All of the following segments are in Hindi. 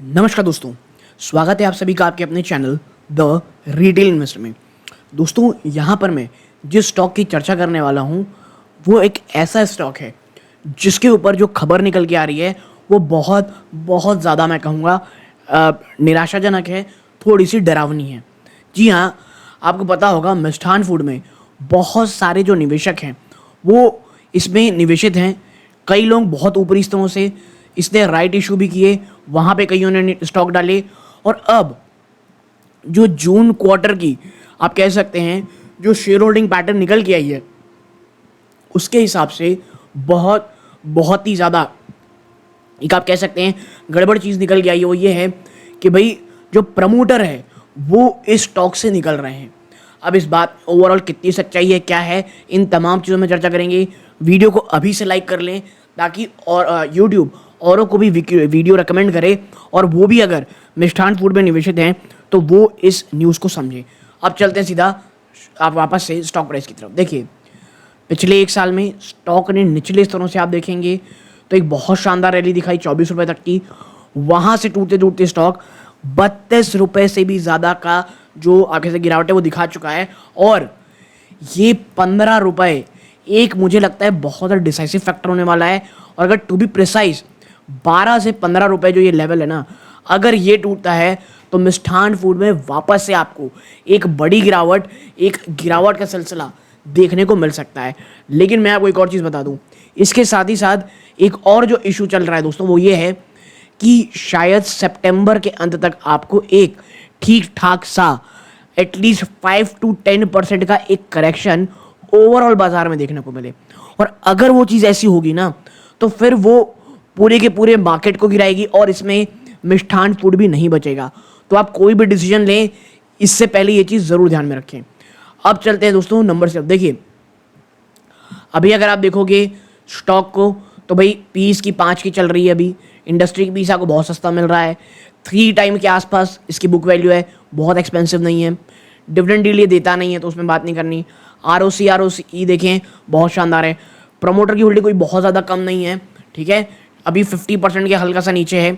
नमस्कार दोस्तों, स्वागत है आप सभी का आपके अपने चैनल द रिटेल इन्वेस्टर में। दोस्तों, यहाँ पर मैं जिस स्टॉक की चर्चा करने वाला हूँ वो एक ऐसा स्टॉक है जिसके ऊपर जो खबर निकल के आ रही है वो बहुत बहुत ज़्यादा, मैं कहूँगा, निराशाजनक है, थोड़ी सी डरावनी है। जी हाँ, आपको पता होगा मिष्ठान फूड में बहुत सारे जो निवेशक हैं वो इसमें निवेशित हैं। कई लोग बहुत ऊपरी स्तरों से इसने राइट इशू भी किए, वहाँ पे कईयों ने स्टॉक डाले, और अब जो जून क्वार्टर की आप कह सकते हैं जो शेयर होल्डिंग पैटर्न निकल के आई है उसके हिसाब से बहुत बहुत ही ज़्यादा एक आप कह सकते हैं गड़बड़ चीज़ निकल के आई है। वो ये है कि भाई जो प्रमोटर है वो इस स्टॉक से निकल रहे हैं। अब इस बात ओवरऑल कितनी सच्चाई है, क्या है, इन तमाम चीज़ों में चर्चा करेंगे। वीडियो को अभी से लाइक कर लें ताकि और यूट्यूब औरों को भी वीडियो रिकमेंड करे, और वो भी अगर मिष्ठान फूड में निवेशित हैं तो वो इस न्यूज़ को समझे। अब चलते हैं सीधा आप वापस से स्टॉक प्राइस की तरफ। देखिए, पिछले एक साल में स्टॉक ने निचले स्तरों से आप देखेंगे तो एक बहुत शानदार रैली दिखाई 24 रुपये तक की। वहाँ से टूटते टूटते स्टॉक 32 रुपये से भी ज़्यादा का जो आगे से गिरावट है वो दिखा चुका है, और ये 15 रुपये एक मुझे लगता है बहुत डिसाइसिव फैक्टर होने वाला है। और अगर टू बी प्रिसाइज 12 से 15 रुपये जो ये लेवल है ना, अगर ये टूटता है तो मिष्ठान फूड में वापस से आपको एक बड़ी गिरावट, एक गिरावट का सिलसिला देखने को मिल सकता है। लेकिन मैं आपको एक और चीज़ बता दूं, इसके साथ ही साथ एक और जो इशू चल रहा है दोस्तों वो ये है कि शायद सितंबर के अंत तक आपको एक ठीक ठाक सा एटलीस्ट 5 to 10% का एक करेक्शन ओवरऑल बाजार में देखने को मिले। और अगर वो चीज़ ऐसी होगी ना तो फिर वो पूरे के पूरे मार्केट को गिराएगी और इसमें मिष्ठान फूड भी नहीं बचेगा। तो आप कोई भी डिसीजन लें इससे पहले ये चीज़ ज़रूर ध्यान में रखें। अब चलते हैं दोस्तों नंबर से। अब देखिए, अभी अगर आप देखोगे स्टॉक को तो भाई पीस की 5 की चल रही है। अभी इंडस्ट्री की पीस आपको बहुत सस्ता मिल रहा है, 3 टाइम के आसपास इसकी बुक वैल्यू है, बहुत एक्सपेंसिव नहीं है। डिविडेंड डील ये देता नहीं है तो उसमें बात नहीं करनी। ROC देखें बहुत शानदार है। प्रमोटर की होल्डिंग कोई बहुत ज़्यादा कम नहीं है, ठीक है, अभी 50% के हल्का सा नीचे है।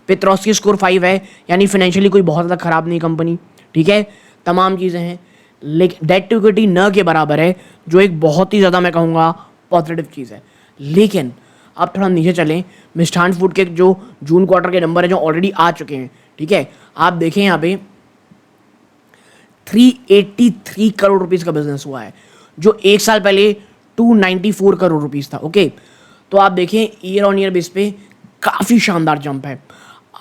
पेट्रोस्की स्कोर 5 है, यानी फाइनेंशियली कोई बहुत ज़्यादा ख़राब नहीं कंपनी, ठीक है, तमाम चीज़ें हैं। लेकिन डेट टू इक्विटी न के बराबर है, जो एक बहुत ही ज़्यादा मैं कहूँगा पॉजिटिव चीज़ है। लेकिन आप थोड़ा नीचे चलें, मिष्ठान फूड के जो जून क्वार्टर के नंबर है जो ऑलरेडी आ चुके हैं, ठीक है, आप देखें यहाँ पे 383 करोड़ रुपीज़ का बिजनेस हुआ है, जो एक साल पहले 294 करोड़ रुपीज़ था। ओके, तो आप देखें ईयर ऑन ईयर बेस पे काफ़ी शानदार जंप है।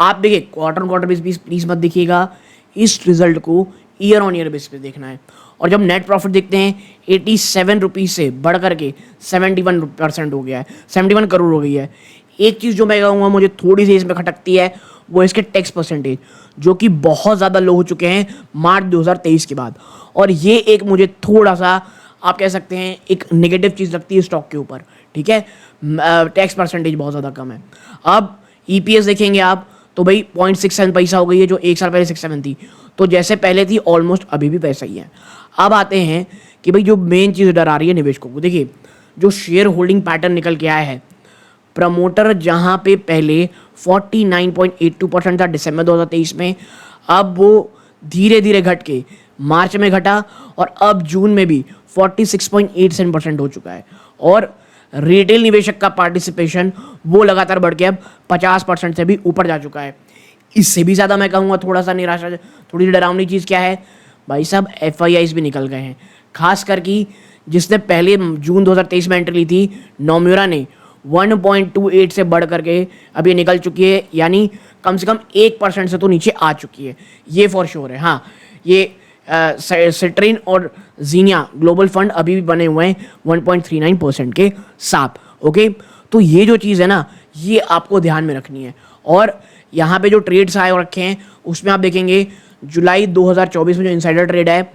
आप देखिए quarter on quarter base please मत देखिएगा, इस रिजल्ट को ईयर ऑन ईयर बेस पे देखना है। और जब नेट प्रॉफिट देखते हैं 87 रुपीज़ से बढ़ करके 71% हो गया है, 71 करोड़ हो गई है। एक चीज़ जो मैं कहूँगा मुझे थोड़ी सी इसमें खटकती है वो इसके टैक्स परसेंटेज, जो कि बहुत ज़्यादा लो हो चुके हैं मार्च 2023 के बाद, और ये एक मुझे थोड़ा सा आप कह सकते हैं एक नेगेटिव चीज़ लगती है स्टॉक के ऊपर, ठीक है। टैक्स परसेंटेज बहुत ज़्यादा कम है। अब EPS देखेंगे आप तो भाई 0.67 पैसा हो गई है, जो एक साल पहले 67 थी, तो जैसे पहले थी ऑलमोस्ट अभी भी पैसा ही है। अब आते हैं कि भाई जो मेन चीज़ डरा रही है निवेशकों को, देखिए जो शेयर होल्डिंग पैटर्न निकल के आया है, प्रमोटर जहाँ पे पहले 49.82% था दिसंबर 2023 में, अब वो धीरे धीरे घट के मार्च में घटा और अब जून में भी 46.87% हो चुका है। और रिटेल निवेशक का पार्टिसिपेशन वो लगातार बढ़ के अब 50% से भी ऊपर जा चुका है। इससे भी ज़्यादा मैं कहूँगा थोड़ा सा निराशा, थोड़ी डरावनी चीज़ क्या है भाई साहब, FIIs भी निकल गए हैं। खास करके जिसने पहले जून 2023 में एंट्री ली थी, नोम्यूरा ने 1.28 से बढ़ करके अब ये निकल चुकी है, यानी कम से कम 1% से तो नीचे आ चुकी है, ये फॉर श्योर है। हाँ, ये सिट्रिन और जीनिया ग्लोबल फंड अभी भी बने हुए हैं 1.39% के साथ। ओके, तो ये जो चीज़ है ना ये आपको ध्यान में रखनी है। और यहाँ पे जो ट्रेड्स आए और रखे हैं उसमें आप देखेंगे जुलाई 2024 में जो इनसाइडर ट्रेड है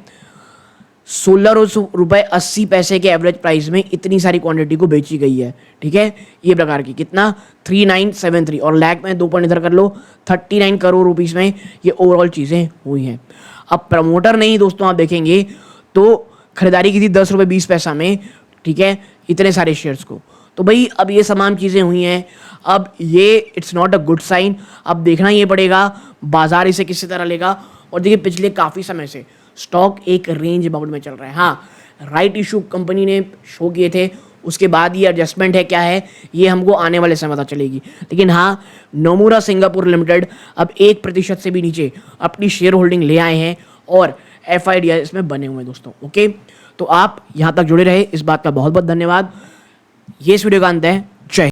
16 रुपये 80 पैसे के एवरेज प्राइस में इतनी सारी क्वांटिटी को बेची गई है, ठीक है, ये प्रकार की कितना 3973, और लैक में 2 पॉइंट इधर कर लो 39 करोड़ रुपीज़ में ये ओवरऑल चीज़ें हुई हैं। अब प्रमोटर नहीं दोस्तों, आप देखेंगे तो खरीदारी की थी 10 रुपये 20 पैसा में, ठीक है, इतने सारे शेयर्स को। तो भाई अब ये तमाम चीज़ें हुई हैं। अब ये it's not a good sign. अब देखना ये पड़ेगा बाजार इसे किसी तरह लेगा। और देखिए पिछले काफ़ी समय से स्टॉक एक रेंज बाउंड में चल रहा है। हाँ, राइट इशू कंपनी ने शो किए थे, उसके बाद ये एडजस्टमेंट है क्या है ये हमको आने वाले समय पता चलेगी। लेकिन हाँ, नोमुरा सिंगापुर लिमिटेड अब 1% से भी नीचे अपनी शेयर होल्डिंग ले आए हैं और FIDR इसमें बने हुए हैं दोस्तों। ओके, तो आप यहाँ तक जुड़े रहे, इस बात का बहुत बहुत धन्यवाद। ये इस वीडियो का अंत है।